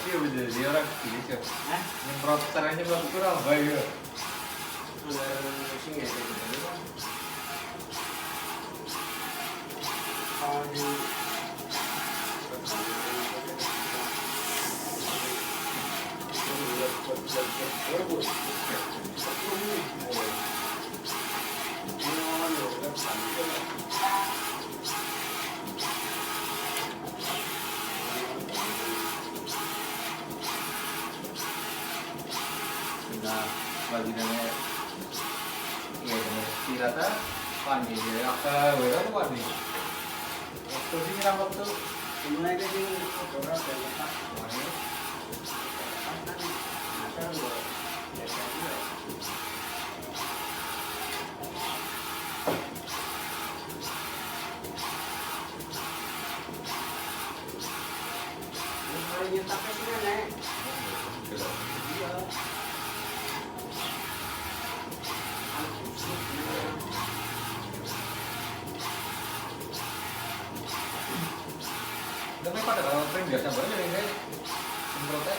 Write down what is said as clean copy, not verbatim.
Iya bener, dia orang gitu. Nyemprot caranya nyemprot kurang baik ya. Sing ya gitu. Nah, bagi nanya, iya bener. Tirata, pani, jadi apa? Wira tuh pani. Waktu sih nyiram waktu. Mulai dari orang berlepas, Pani. asal gua biasa Kalau nyetaknya sih kan nek. Iya. Udah pada kalau tren biasa banget ya, ini. Semprotnya.